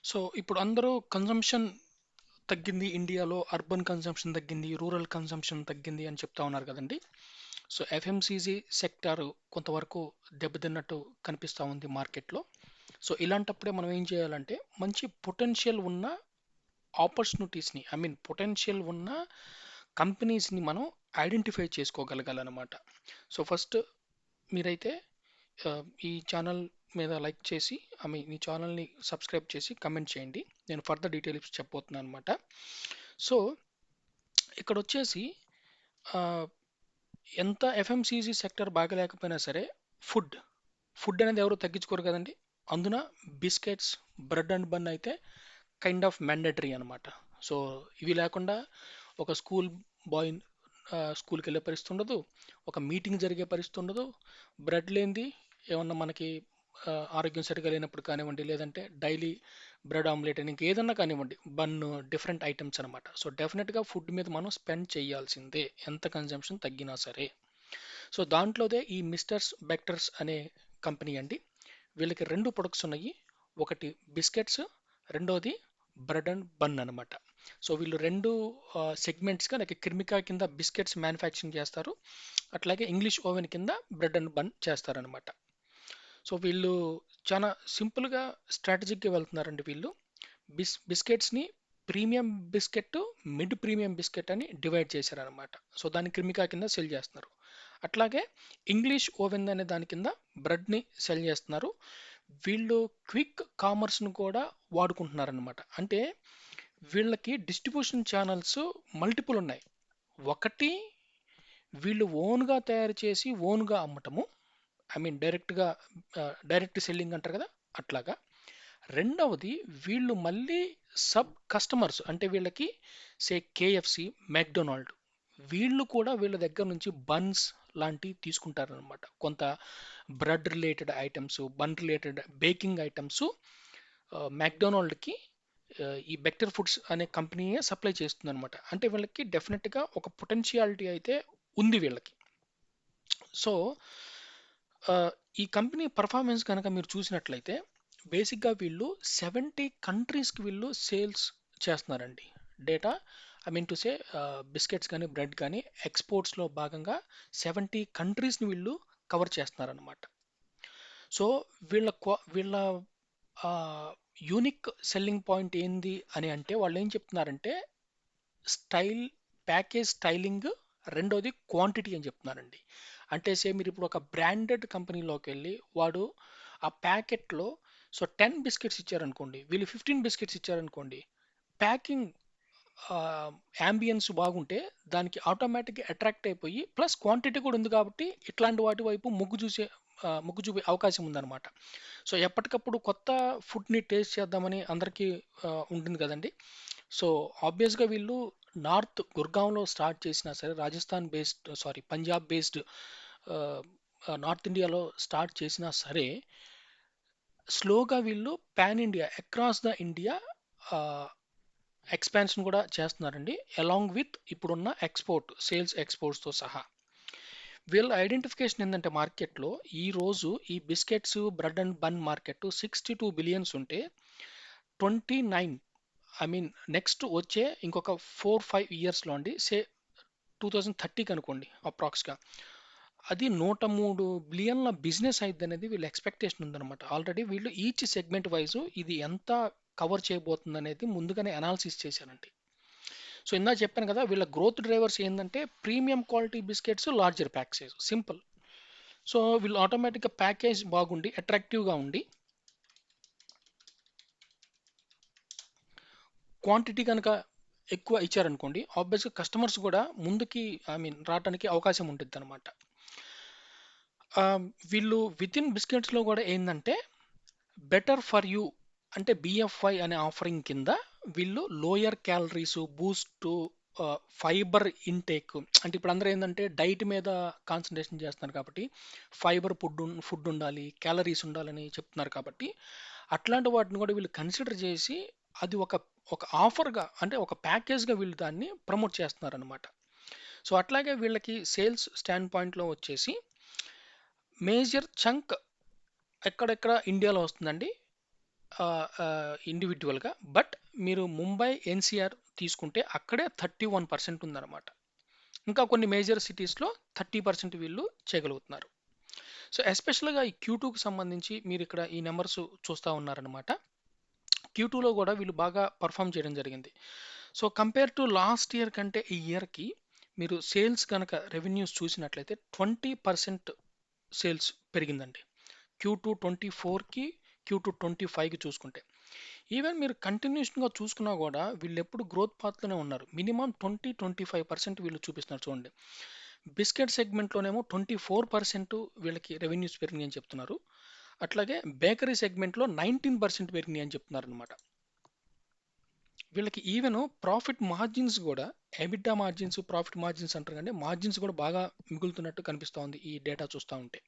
So ఇప్పుడు అందరూ consumption తగ్గింది ఇండియాలో, అర్బన్ కన్జంప్షన్ తగ్గింది, రూరల్ కన్జంప్షన్ తగ్గింది అని చెప్తా ఉన్నారు కదండి. సో ఎఫ్ఎంసీజీ సెక్టార్ కొంతవరకు దెబ్బతిన్నట్టు కనిపిస్తూ ఉంది మార్కెట్లో. సో ఇలాంటప్పుడే మనం ఏం చేయాలంటే మంచి పొటెన్షియల్ ఉన్న ఆపర్చునిటీస్ని, ఐ మీన్ పొటెన్షియల్ ఉన్న కంపెనీస్ని మనం ఐడెంటిఫై చేసుకోగలగాలన్నమాట. సో ఫస్ట్ మీరైతే ఆ, ఈ ఛానల్ మీద లైక్ చేసి, ఐ మీన్ ఈ ఛానల్ని సబ్స్క్రైబ్ చేసి కమెంట్ చేయండి. నేను ఫర్దర్ డీటెయిల్స్ చెప్పబోతున్నాను అనమాట. సో ఇక్కడ వచ్చేసి ఆ, ఎంత ఎఫ్ఎంసీజీ సెక్టర్ బాగలేకపోయినా సరే, ఫుడ్ ఫుడ్ అనేది ఎవరు తగ్గించుకోరు కదండి. అందున బిస్కెట్స్, బ్రెడ్ అండ్ బన్ అయితే కైండ్ ఆఫ్ మ్యాండేటరీ అనమాట. సో ఇవి లేకుండా ఒక స్కూల్ బాయ్ స్కూల్కి వెళ్ళే పరిస్థితి ఉండదు, ఒక మీటింగ్ జరిగే పరిస్థితి ఉండదు. బ్రెడ్ లేనిది ఏమన్నా మనకి ఆరోగ్యం సరిగా లేనప్పుడు కానివ్వండి, లేదంటే డైలీ బ్రెడ్ ఆమ్లెట్ అని ఇంకేదన్నా కానివ్వండి, బన్, డిఫరెంట్ ఐటమ్స్ అనమాట. సో డెఫినెట్గా ఫుడ్ మీద మనం స్పెండ్ చేయాల్సిందే ఎంత కన్జంప్షన్ తగ్గినా సరే. సో దాంట్లోదే ఈ మిస్టర్స్ బెక్టర్స్ అనే కంపెనీ అండి. వీళ్ళకి రెండు ప్రొడక్ట్స్ ఉన్నాయి. ఒకటి బిస్కెట్స్, రెండోది బ్రెడ్ అండ్ బన్ అనమాట. సో వీళ్ళు రెండు సెగ్మెంట్స్గా, లైక్ క్రిమికా కింద బిస్కెట్స్ మ్యానుఫ్యాక్చరింగ్ చేస్తారు, అట్లాగే ఇంగ్లీష్ ఓవెన్ కింద బ్రెడ్ అండ్ బన్ చేస్తారనమాట. సో వీళ్ళు చాలా సింపుల్గా స్ట్రాటజిక్గా వెళ్తున్నారండి వీళ్ళు. బిస్కెట్స్ని premium biscuit, mid premium biscuit అని డివైడ్ చేశారనమాట. సో దాన్ని క్రిమికా కింద సెల్ చేస్తున్నారు. అట్లాగే ఇంగ్లీష్ ఓవెన్ అనే దాని కింద బ్రెడ్ని సెల్ చేస్తున్నారు. వీళ్ళు క్విక్ కామర్స్ను కూడా వాడుకుంటున్నారనమాట. అంటే వీళ్ళకి డిస్ట్రిబ్యూషన్ ఛానల్స్ మల్టిపుల్ ఉన్నాయి. ఒకటి, వీళ్ళు ఓన్గా తయారు చేసి ఓన్గా అమ్మటము, ఐ మీన్ డైరెక్ట్ సెల్లింగ్ అంటారు కదా, అట్లాగా. రెండవది, వీళ్ళు మళ్ళీ సబ్ కస్టమర్స్ అంటే వీళ్ళకి కేఎఫ్సి, మెక్డొనాల్డ్, వీళ్ళు కూడా వీళ్ళ దగ్గర నుంచి బన్స్ లాంటివి తీసుకుంటారనమాట. కొంత bread related items, bun related baking items మెక్డొనాల్డ్కి ఈ బెక్టర్ ఫుడ్స్ అనే కంపెనీయే సప్లై చేస్తుంది అనమాట. అంటే వీళ్ళకి డెఫినెట్గా ఒక పొటెన్షియాలిటీ అయితే ఉంది వీళ్ళకి. సో ఈ కంపెనీ పర్ఫార్మెన్స్ కనుక మీరు చూసినట్లయితే, బేసిక్గా వీళ్ళు 70 కంట్రీస్కి వీళ్ళు సేల్స్ చేస్తున్నారండి. Data, I mean to say, biscuits కానీ బ్రెడ్ కానీ ఎక్స్పోర్ట్స్లో భాగంగా 70 కంట్రీస్ని వీళ్ళు కవర్ చేస్తున్నారనమాట. సో వీళ్ళ యూనిక్ సెల్లింగ్ పాయింట్ ఏంది అని అంటే, వాళ్ళు ఏం చెప్తున్నారంటే స్టైల్, ప్యాకేజ్ స్టైలింగ్, రెండోది క్వాంటిటీ అని చెప్తున్నారండి. అంటే మీరు ఇప్పుడు ఒక బ్రాండెడ్ కంపెనీలోకి వెళ్ళి వాడు ఆ ప్యాకెట్లో సో 10 బిస్కెట్స్ ఇచ్చారనుకోండి, వీళ్ళు 15 బిస్కెట్స్ ఇచ్చారనుకోండి, ప్యాకింగ్ యాంబియన్స్ బాగుంటే దానికి ఆటోమేటిక్గా అట్రాక్ట్ అయిపోయి, ప్లస్ క్వాంటిటీ కూడా ఉంది కాబట్టి ఇట్లాంటి వాటి వైపు మొగ్గు చూపే అవకాశం ఉందన్నమాట. సో ఎప్పటికప్పుడు కొత్త ఫుడ్ని టేస్ట్ చేద్దామని అందరికీ ఉంటుంది కదండి. సో ఆబ్వియస్గా వీళ్ళు నార్త్ గుర్గాంలో స్టార్ట్ చేసినా సరే, Rajasthan based, sorry Punjab based, north ఇండియాలో స్టార్ట్ చేసినా సరే, స్లోగా వీళ్ళు pan India, across the India expansion కూడా చేస్తున్నారండి. అలాంగ్ విత్ ఇప్పుడున్న ఎక్స్పోర్ట్స్తో సహా. వీళ్ళ ఐడెంటిఫికేషన్ ఏంటంటే మార్కెట్లో ఈ రోజు ఈ biscuits, bread and bun market 62 billions ఉంటే, 29, ఐ మీన్ నెక్స్ట్ వచ్చే ఇంకొక 4-5 ఇయర్స్లో అండి, 2030కి అనుకోండి అప్రాక్స్గా, అది 103 బిలియన్ల బిజినెస్ అయింది అనేది వీళ్ళ ఎక్స్పెక్టేషన్ ఉందన్నమాట. ఆల్రెడీ వీళ్ళు ఈచ్ సెగ్మెంట్ వైజ్ ఇది ఎంత కవర్ చేయబోతుంది అనేది ముందుగానే అనాలిసిస్ చేశారండి. సో ఇందాక చెప్పాను కదా, వీళ్ళ గ్రోత్ డ్రైవర్స్ ఏంటంటే premium quality biscuits, larger pack size, simple. So వీళ్ళు ఆటోమేటిక్గా ప్యాకేజ్ బాగుండి అట్రాక్టివ్గా ఉండి క్వాంటిటీ కనుక ఎక్కువ ఇచ్చారనుకోండి, ఆబ్వియస్గా కస్టమర్స్ కూడా ముందుకి, ఐ మీన్ రావడానికి అవకాశం ఉంటుంది అనమాట. వీళ్ళు విత్ ఇన్ బిస్కెట్స్లో కూడా ఏంటంటే బెటర్ ఫర్ యూ అంటే బిఎఫ్ఐ అనే ఆఫరింగ్ కింద వీళ్ళు lower calories, Boost, fibre intake, అంటే ఇప్పుడు అందరూ ఏంటంటే డైట్ మీద కాన్సన్ట్రేషన్ చేస్తున్నారు కాబట్టి ఫైబర్ ఫుడ్ ఉండాలి, క్యాలరీస్ ఉండాలని చెప్తున్నారు కాబట్టి అట్లాంటి వాటిని కూడా వీళ్ళు కన్సిడర్ చేసి అది ఒక ఆఫర్గా, అంటే ఒక ప్యాకేజ్గా వీళ్ళు దాన్ని ప్రమోట్ చేస్తున్నారు అనమాట. సో అట్లాగే వీళ్ళకి సేల్స్ స్టాండ్ పాయింట్లో వచ్చేసి మేజర్ చంక్ ఎక్కడెక్కడ ఇండియాలో వస్తుందండి. ఇండివిడ్యువల్గా. బట్ మీరు ముంబై, ఎన్సీఆర్ తీసుకుంటే అక్కడే 31% ఉందన్నమాట. ఇంకా కొన్ని మేజర్ సిటీస్లో 30% వీళ్ళు చేయగలుగుతున్నారు. సో ఎస్పెషల్గా ఈ Q2కి సంబంధించి మీరు ఇక్కడ ఈ నెంబర్స్ చూస్తూ ఉన్నారనమాట. Q2లో కూడా వీళ్ళు బాగా పర్ఫామ్ చేయడం జరిగింది. So compare to last year కంటే ఈ ఇయర్కి మీరు సేల్స్ కనుక రెవెన్యూస్ చూసినట్లయితే 20% సేల్స్ పెరిగిందండి. Q2 24కి Q2 25కి చూసుకుంటే. ఈవెన్ మీరు కంటిన్యూషన్గా చూసుకున్నా కూడా వీళ్ళు ఎప్పుడు గ్రోత్ పాత్లోనే ఉన్నారు. మినిమం 20-25% వీళ్ళు చూపిస్తున్నారు చూడండి. బిస్కెట్ సెగ్మెంట్లోనేమో 24% వీళ్ళకి రెవెన్యూస్ పెరిగినాయి అని చెప్తున్నారు. అట్లాగే బేకరీ సెగ్మెంట్లో 19% పెరిగినాయి అని చెప్తున్నారు అనమాట. వీళ్ళకి ఈవెన్ ప్రాఫిట్ మార్జిన్స్ కూడా, ఎబిటా మార్జిన్స్, ప్రాఫిట్ మార్జిన్స్ అంటారు కానీ మార్జిన్స్ కూడా బాగా మిగులుతున్నట్టు కనిపిస్తూ ఉంది ఈ డేటా చూస్తూ ఉంటే.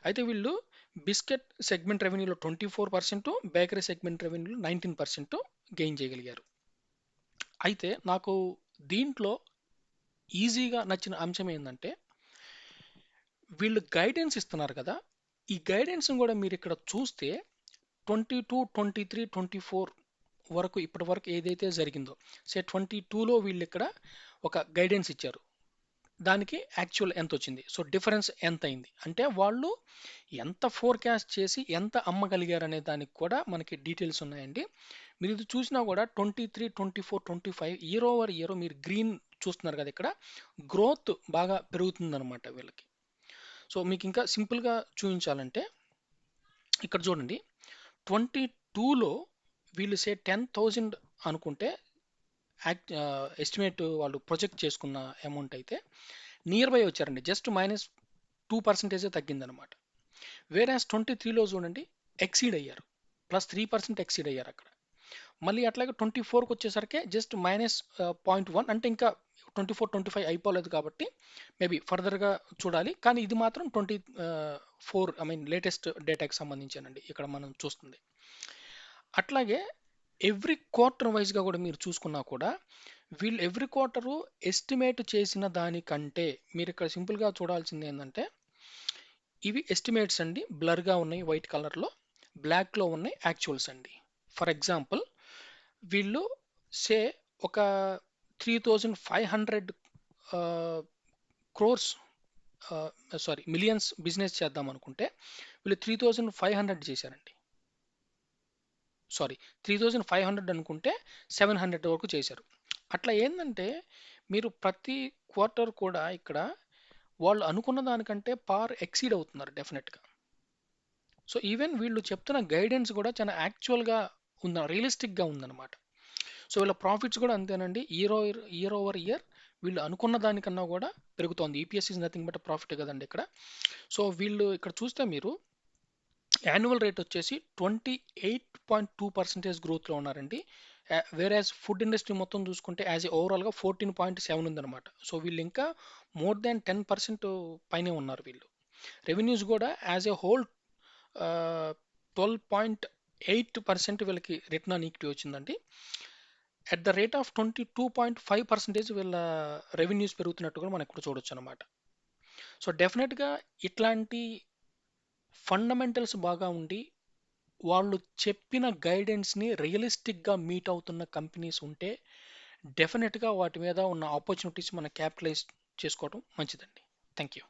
అయితే వీళ్ళు బిస్కెట్ సెగ్మెంట్ రెవెన్యూలో 24%, బేకరీ సెగ్మెంట్ రెవెన్యూలో 19% గెయిన్ చేయగలిగారు. అయితే నాకు దీంట్లో ఈజీగా నచ్చిన అంశం ఏంటంటే వీళ్ళు గైడెన్స్ ఇస్తున్నారు కదా, ఈ గైడెన్స్ కూడా మీరు ఇక్కడ చూస్తే 22, 23, 24 వరకు ఇప్పటి వరకు ఏదైతే జరిగిందో, 22లో వీళ్ళు ఇక్కడ ఒక గైడెన్స్ ఇచ్చారు. దానికి యాక్చువల్ ఎంత వచ్చింది, సో డిఫరెన్స్ ఎంత అయింది అంటే వాళ్ళు ఎంత ఫోర్కాస్ట్ చేసి ఎంత అమ్మగలిగారు అనే దానికి కూడా మనకి డీటెయిల్స్ ఉన్నాయండి. మీరు ఇది చూసినా కూడా 23, 24, 25 ఇయర్ ఓవర్ ఇయర్ మీరు గ్రీన్ చూస్తున్నారు కదా, ఇక్కడ గ్రోత్ బాగా పెరుగుతుందన్నమాట వీళ్ళకి. సో మీకు ఇంకా సింపుల్గా చూపించాలంటే ఇక్కడ చూడండి, 22లో వీళ్ళు 10,000 అనుకుంటే ఎస్టిమేట్ వాళ్ళు ప్రొజెక్ట్ చేసుకున్న అమౌంట్ అయితే నియర్ బై వచ్చారండి. జస్ట్ -2% తగ్గిందనమాట. వేరాస్ 23లో చూడండి ఎక్సీడ్ అయ్యారు, +3% ఎక్సీడ్ అయ్యారు అక్కడ. మళ్ళీ అట్లాగే 24కి వచ్చేసరికి జస్ట్ -0.1, అంటే ఇంకా 24-25 అయిపోలేదు కాబట్టి మేబీ ఫర్దర్గా చూడాలి. కానీ ఇది మాత్రం 24 లేటెస్ట్ డేటాకి సంబంధించానండి ఇక్కడ మనం చూస్తుంది. అట్లాగే ఎవ్రీ క్వార్టర్ వైజ్గా కూడా మీరు చూసుకున్నా కూడా వీళ్ళు ఎవ్రీ క్వార్టరు ఎస్టిమేట్ చేసిన దానికంటే మీరు ఇక్కడ సింపుల్గా చూడాల్సింది ఏంటంటే ఇవి ఎస్టిమేట్స్ అండి, బ్లర్గా ఉన్నాయి వైట్ కలర్లో, బ్లాక్లో ఉన్నాయి యాక్చువల్స్ అండి. ఫర్ ఎగ్జాంపుల్ వీళ్ళు సే ఒక 3,500 క్రోర్స్ మిలియన్స్ బిజినెస్ చేద్దాం అనుకుంటే వీళ్ళు 3,500 చేశారండి. 3,500 అనుకుంటే 700 వరకు చేశారు. అట్లా ఏంటంటే మీరు ప్రతి క్వార్టర్ కూడా ఇక్కడ వాళ్ళు అనుకున్న దానికంటే ఎక్సీడ్ అవుతున్నారు డెఫినెట్గా. సో ఈవెన్ వీళ్ళు చెప్తున్న గైడెన్స్ కూడా చాలా యాక్చువల్గా రియలిస్టిక్గా ఉందన్నమాట. సో వీళ్ళ ప్రాఫిట్స్ కూడా అంతేనండి, ఇయర్ ఓవర్ ఇయర్ వీళ్ళు అనుకున్న దానికన్నా కూడా పెరుగుతోంది. EPS is nothing but profit కదండి ఇక్కడ. సో వీళ్ళు ఇక్కడ చూస్తే మీరు యాన్యువల్ రేట్ వచ్చేసి 28.2% గ్రోత్లో ఉన్నారండి. వేరేస్ ఫుడ్ ఇండస్ట్రీ మొత్తం చూసుకుంటే యాజ్ ఓవరాల్గా 14.7 ఉందన్నమాట. సో వీళ్ళు ఇంకా మోర్ దాన్ 10% పైనే ఉన్నారు వీళ్ళు. రెవెన్యూస్ కూడా యాజ్ ఏ హోల్ 12.8% వీళ్ళకి రిటర్న్ ఆన్ ఈక్విటీ వచ్చిందండి. అట్ ద రేట్ ఆఫ్ 22.5% వీళ్ళ రెవెన్యూస్ పెరుగుతున్నట్టు కూడా మనం ఇక్కడ చూడొచ్చు అనమాట. సో డెఫినెట్గా ఇట్లాంటి ఫండమెంటల్స్ బాగా ఉండి వాళ్ళు చెప్పిన గైడెన్స్ని రియలిస్టిక్గా మీట్ అవుతున్న కంపెనీస్ ఉంటే డెఫినెట్గా వాటి మీద ఉన్న ఆపర్చునిటీస్ మనం క్యాపిటలైజ్ చేసుకోవడం మంచిదండి. Thank you.